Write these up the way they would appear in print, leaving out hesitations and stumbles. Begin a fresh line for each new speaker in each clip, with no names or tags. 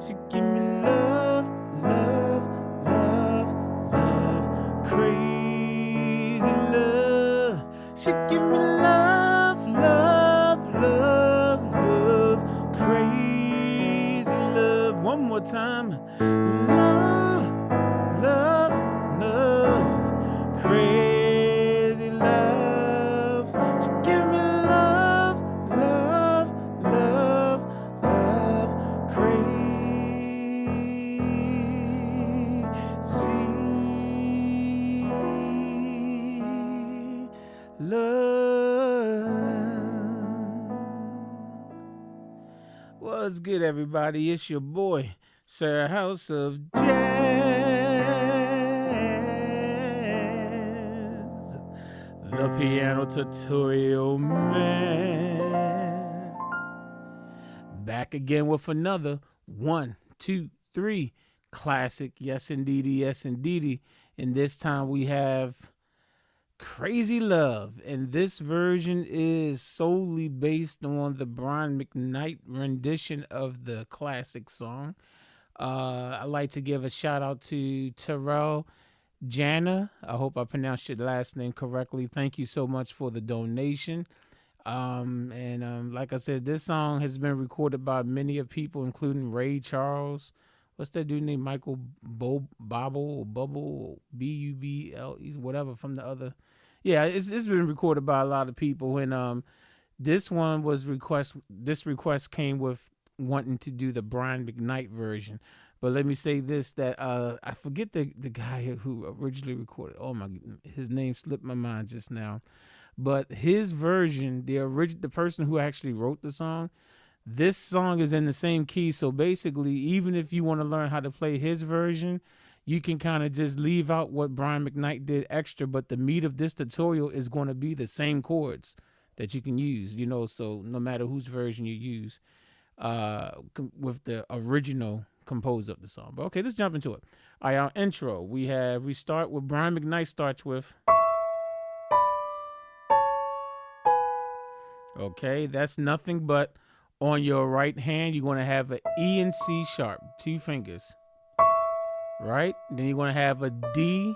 She give me love, love, love, love, crazy love. She give me love, love, love, love, crazy love. One more time. Love, love, love, crazy love. She give me love, love, love, love, crazy love. What's good, everybody? It's your boy, Sir House of Jazz, the piano tutorial man. Back again with another 1, 2, 3 classic. Yes, indeedy. Yes, indeedy. And this time we have Crazy Love. And this version is solely based on the Brian McKnight rendition of the classic song. I'd like to give a shout out to Terrell Jana. I hope I pronounced your last name correctly. Thank you so much for the donation. Like I said, this song has been recorded by many of people, including Ray Charles. What's that dude named Michael Bubble, Bubble, whatever from the other. Yeah, it's been recorded by a lot of people. And this one was this request came with wanting to do the Brian McKnight version. But let me say this, that I forget the guy who originally recorded. Oh my, his name slipped my mind just now. But his version, the person who actually wrote the song, this song is in the same key. So basically, even if you want to learn how to play his version, you can kind of just leave out what Brian McKnight did extra. But the meat of this tutorial is going to be the same chords that you can use, so no matter whose version you use with the original composer of the song. But okay, let's jump into it. All right, our intro. We start with Brian McKnight starts with. Okay, that's nothing but on your right hand, you're going to have an E and C sharp, 2 fingers, right? Then you're going to have a D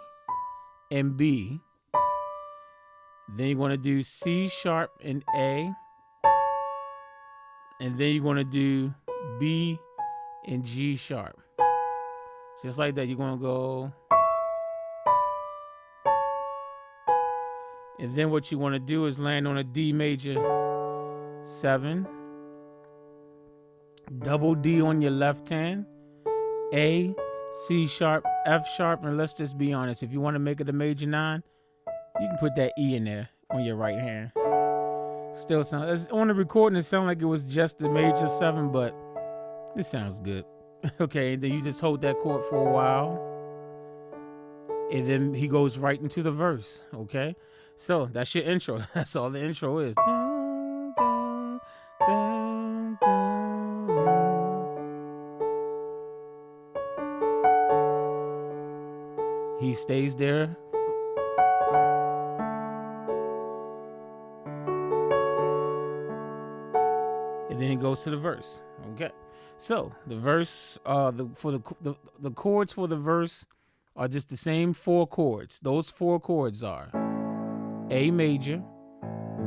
and B. Then you're going to do C sharp and A. And then you're going to do B and G sharp. Just like that, you're going to go. And then what you want to do is land on a D major 7, double D on your left hand, A, C sharp, F sharp, and let's just be honest, if you want to make it a major 9, you can put that E in there on your right hand. Still sounds, on the recording it sounded like it was just the major 7, but it sounds good. Okay, and then you just hold that chord for a while, and then he goes right into the verse. Okay, so that's your intro. That's all the intro is. He stays there. And then he goes to the verse. Okay. So the verse, the chords for the verse are just the same 4 chords. Those 4 chords are A major,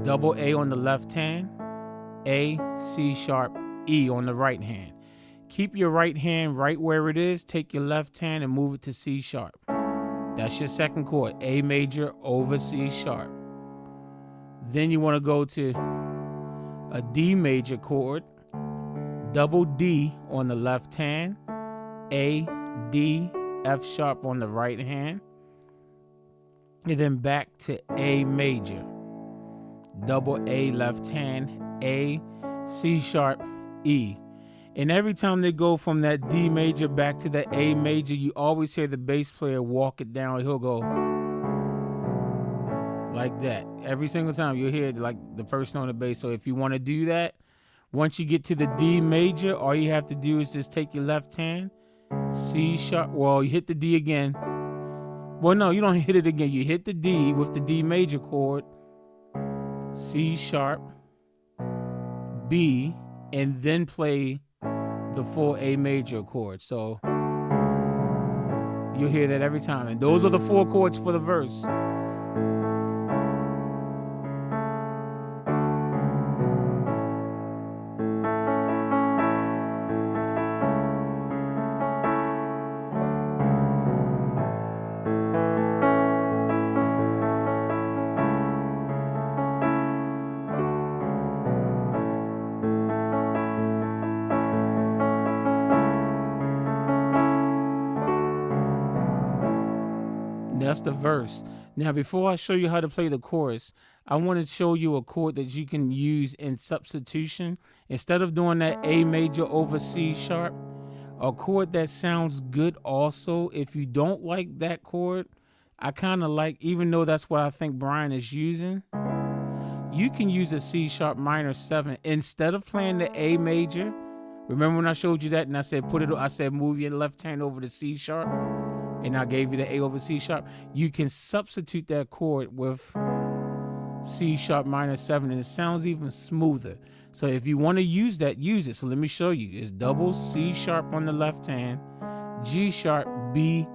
double A on the left hand, A, C sharp, E on the right hand. Keep your right hand right where it is. Take your left hand and move it to C sharp. That's your second chord, A major over C sharp. Then you want to go to a D major chord, double D on the left hand, A, D, F sharp on the right hand, and then back to A major, double A left hand, A, C sharp, E. And every time they go from that D major back to that A major, you always hear the bass player walk it down. He'll go like that. Every single time you'll hear like the person on the bass. So if you want to do that, once you get to the D major, all you have to do is just take your left hand, C sharp. Well, you hit the D again. Well, no, you don't hit it again. You hit the D with the D major chord, C sharp, B, and then play the full A major chord. So you'll hear that every time. And those are the 4 chords for the verse. That's the verse. Now, before I show you how to play the chorus, I want to show you a chord that you can use in substitution. Instead of doing that A major over C sharp, a chord that sounds good also. If you don't like that chord, I kind of like, even though that's what I think Brian is using, you can use a C sharp minor 7 instead of playing the A major. Remember when I showed you that and I said I said move your left hand over the C sharp, and I gave you the A over C sharp? You can substitute that chord with C sharp minor 7 and it sounds even smoother. So if you want to use that, use it. So let me show you. It's double C sharp on the left hand, G sharp, B,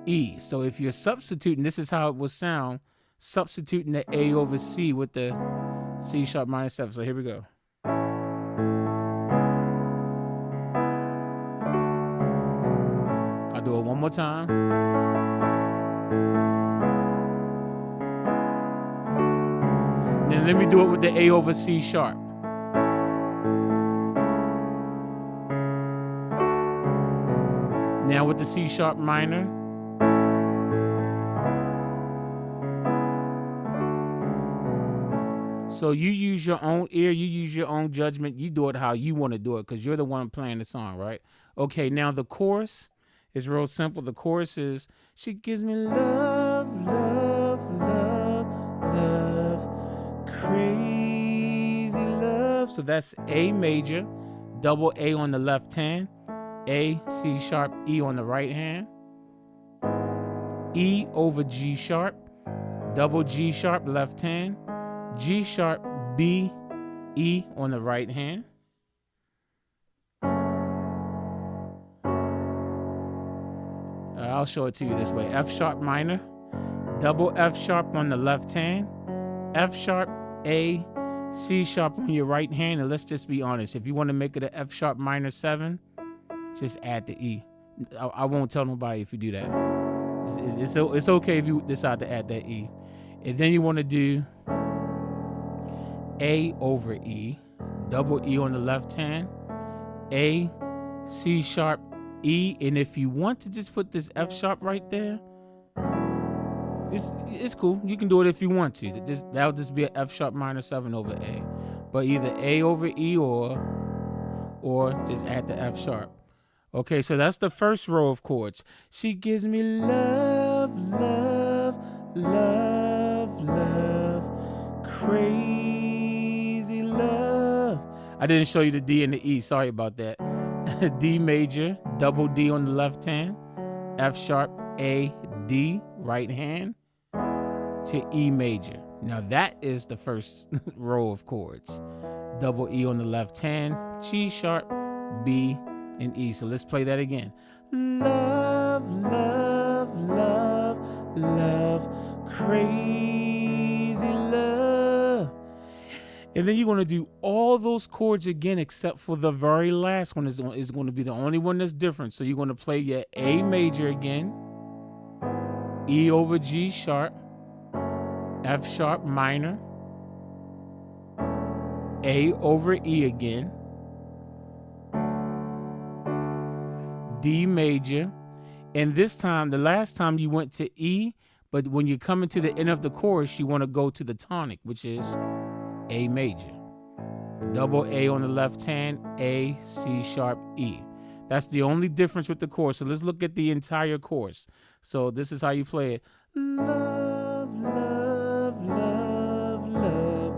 E. So if you're substituting, this is how it will sound, substituting the A over C with the C sharp minor 7. So here we go. I'll do it one more time. Then let me do it with the A over C sharp. Now with the C sharp minor. So you use your own ear, you use your own judgment, you do it how you want to do it because you're the one playing the song, right? Okay, now the chorus is real simple. The chorus is, she gives me love, love, love, love, crazy love. So that's A major, double A on the left hand, A, C sharp, E on the right hand, E over G sharp, double G sharp left hand, G sharp, B, E on the right hand. I'll show it to you this way. F sharp minor, double F sharp on the left hand, F sharp, A, C sharp on your right hand. And let's just be honest. If you want to make it an F sharp minor 7, just add the E. I won't tell nobody if you do that. It's okay if you decide to add that E. And then you want to do A over E, double E on the left hand, A, C sharp, E, and if you want to just put this F sharp right there, it's cool. You can do it if you want to. That'll just be an F sharp minor 7 over A. But either A over E or just add the F sharp. Okay, so that's the first row of chords. She gives me love, love, love, love, crazy love. I didn't show you the D and the E. Sorry about that. D major, double D on the left hand, F sharp, A, D, right hand, to E major. Now that is the first row of chords. Double E on the left hand, G sharp, B, and E. So let's play that again. Love, love, love, love, crazy love. And then you're going to do all those chords again except for the very last one is going to be the only one that's different. So you're going to play your A major again, E over G sharp, F sharp minor, A over E again, D major, and this time, the last time you went to E, but when you're coming to the end of the chorus, you want to go to the tonic, which is A major, double A on the left hand, A, C sharp, E. That's the only difference with the chorus. So let's look at the entire chorus. So this is how you play it. Love, love, love, love,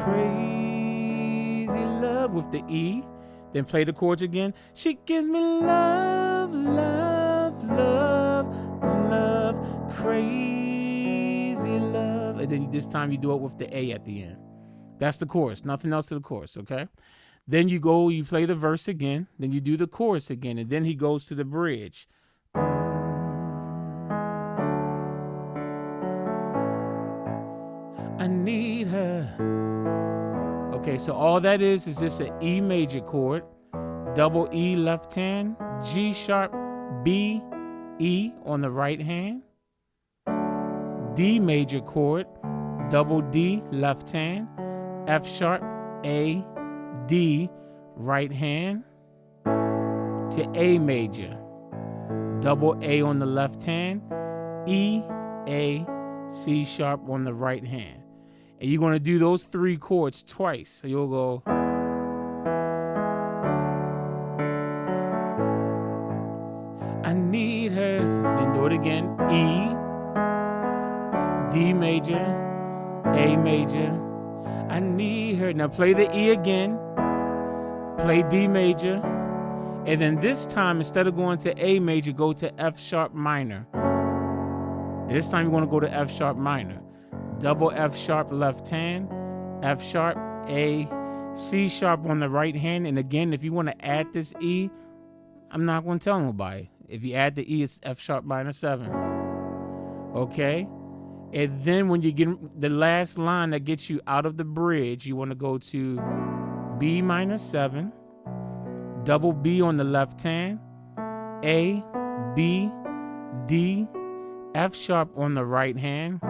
crazy love with the E. Then play the chords again. She gives me love, love, love, love, crazy love. And then this time you do it with the A at the end. That's the chorus. Nothing else to the chorus, okay? Then you play the verse again, then you do the chorus again, and then he goes to the bridge. I need her. Okay, so all that is just an E major chord, double E left hand, G sharp, B, E on the right hand, D major chord, double D left hand, F sharp, A, D right hand to A major, double A on the left hand, E, A, C sharp on the right hand. And you're going to do those 3 chords twice. So you'll go. I need her. Then do it again. E, D major, A major. I need her. Now play the E again. Play D major. And then this time, instead of going to A major, go to F sharp minor. This time you're going to go to F sharp minor. Double F sharp left hand, F sharp, A, C sharp on the right hand. And again, if you want to add this E, I'm not going to tell nobody. If you add the E, it's F sharp minor 7. Okay? And then when you get the last line that gets you out of the bridge, you want to go to B minor 7, double B on the left hand, A, B, D, F sharp on the right hand.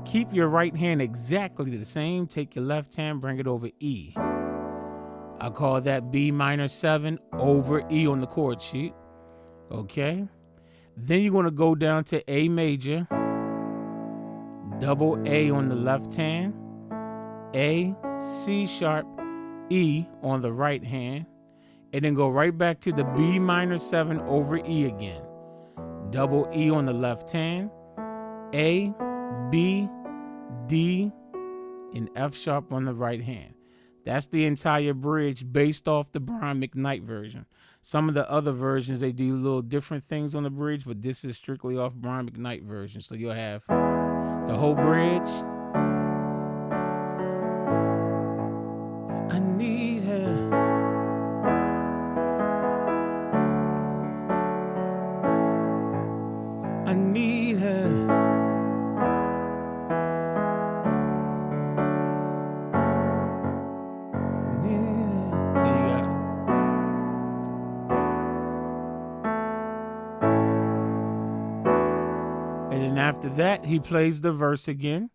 Keep your right hand exactly the same. Take your left hand, bring it over E. I call that B minor 7 over E on the chord sheet. Okay. Then you're going to go down to A major, double A on the left hand, A, C sharp, E on the right hand, and then go right back to the B minor 7 over E again. Double E on the left hand, A, B, D, and F sharp on the right hand. That's the entire bridge based off the Brian McKnight version. Some of the other versions, they do little different things on the bridge, but this is strictly off Brian McKnight version. So you'll have the whole bridge. I need her. I need her. After that, he plays the verse again,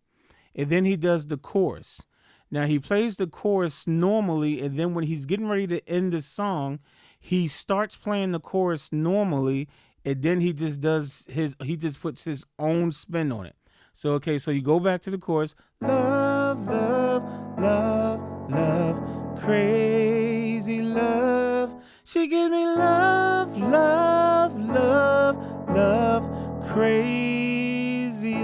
and then he does the chorus. Now, he plays the chorus normally, and then when he's getting ready to end the song, he starts playing the chorus normally, and then he just puts his own spin on it. So, okay, so you go back to the chorus. Love, love, love, love, crazy love. She gives me love, love, love, love, crazy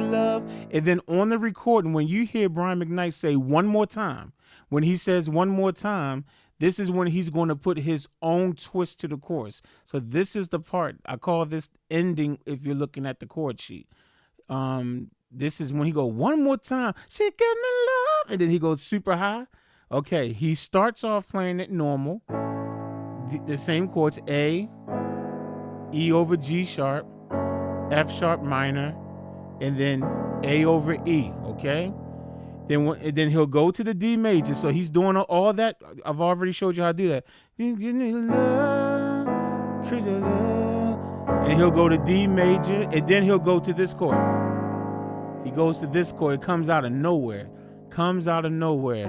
love. And then on the recording, when you hear Brian McKnight say one more time, when he says one more time, this is when he's going to put his own twist to the chorus. So this is the part, I call this ending if you're looking at the chord sheet. This is when he go one more time, she give me love, and then he goes super high. Okay, he starts off playing it normal, the same chords, A, E over G sharp, F sharp minor, and then A over E, okay? Then he'll go to the D major. So he's doing all that. I've already showed you how to do that. You give me love, crazy love. And he'll go to D major, and then he'll go to this chord. He goes to this chord. It comes out of nowhere. Comes out of nowhere.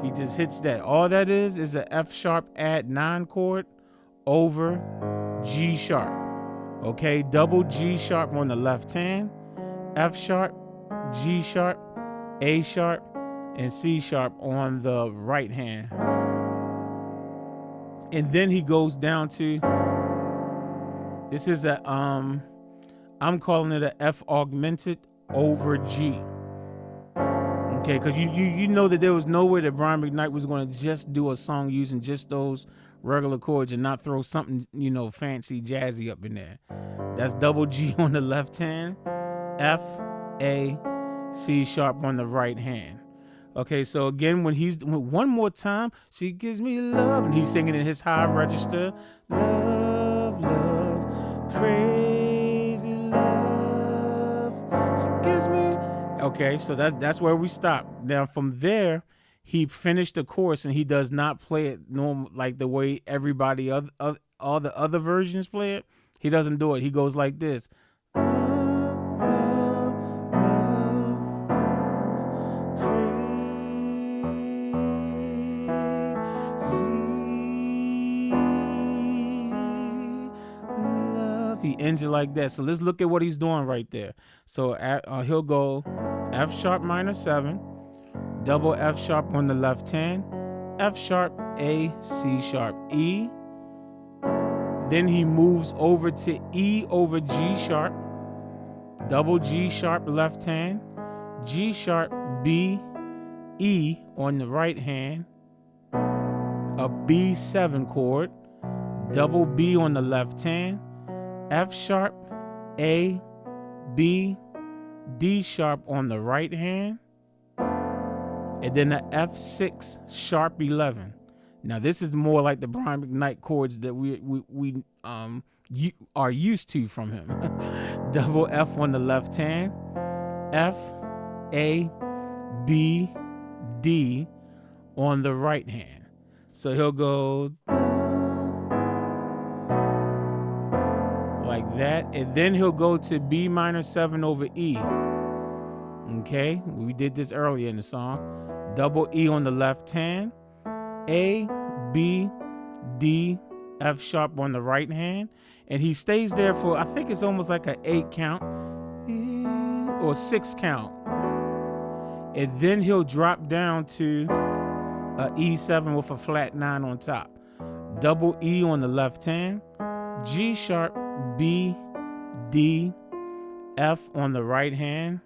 He just hits that. All that is a F sharp add 9 chord over G sharp. Okay, double G sharp on the left hand, F sharp, G sharp, A sharp, and C sharp on the right hand. And then he goes down to, this is a, I'm calling it a F augmented over G. Okay, because you know that there was no way that Brian McKnight was going to just do a song using just those regular chords and not throw something, fancy, jazzy up in there. That's double G on the left hand, F, A, C sharp on the right hand. Okay, so again, when one more time, she gives me love, and he's singing in his high register, love, love, crazy love. She gives me. Okay, so that's where we stop. Now from there, he finished the chorus, and he does not play it normal like the way everybody all the other versions play it. He doesn't do it. He goes like this. He ends it like that. So let's look at what he's doing right there. So he'll go F sharp minor 7, double F sharp on the left hand, F sharp, A, C sharp, E. Then he moves over to E over G sharp, double G sharp left hand, G sharp, B, E on the right hand, a B7 chord, double B on the left hand, F sharp, A, B, D sharp on the right hand, and then the F6 sharp 11. Now this is more like the Brian McKnight chords that we are used to from him. Double F on the left hand, F, A, B, D on the right hand. So he'll go like that, and then he'll go to B minor 7 over E. Okay, we did this earlier in the song. Double E on the left hand, A, B, D, F sharp on the right hand, and he stays there for, I think it's almost like an 8 count or 6 count, and then he'll drop down to a E7 with a flat 9 on top. Double E on the left hand, G sharp, B, D, F on the right hand.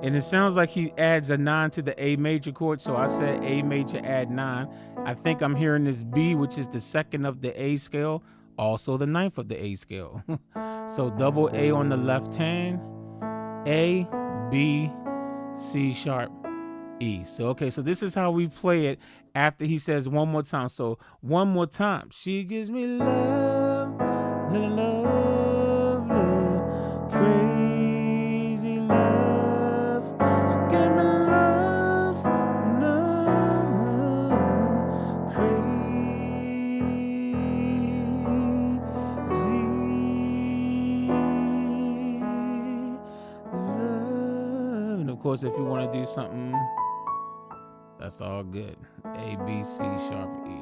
And it sounds like he adds a 9 to the A major chord. So I said A major, add 9. I think I'm hearing this B, which is the 2nd of the A scale, also the 9th of the A scale. So double A on the left hand, A, B, C sharp, E. So, okay, so this is how we play it after he says one more time. So one more time. She gives me love, love, love, love, crazy love. She gives me love, love, crazy love. And of course, if you want to do something, that's all good. A, B, C sharp, E.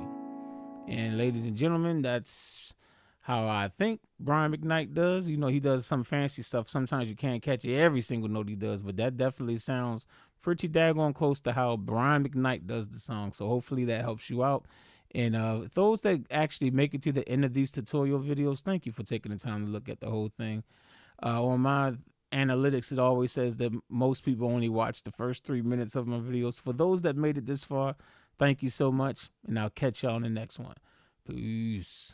And ladies and gentlemen, that's how I think Brian McKnight does. You know, he does some fancy stuff. Sometimes you can't catch every single note he does, but that definitely sounds pretty daggone close to how Brian McKnight does the song. So hopefully that helps you out. And those that actually make it to the end of these tutorial videos, thank you for taking the time to look at the whole thing. On my analytics, it always says that most people only watch the first 3 minutes of my videos. For those that made it this far, thank you so much, and I'll catch y'all on the next one. Peace.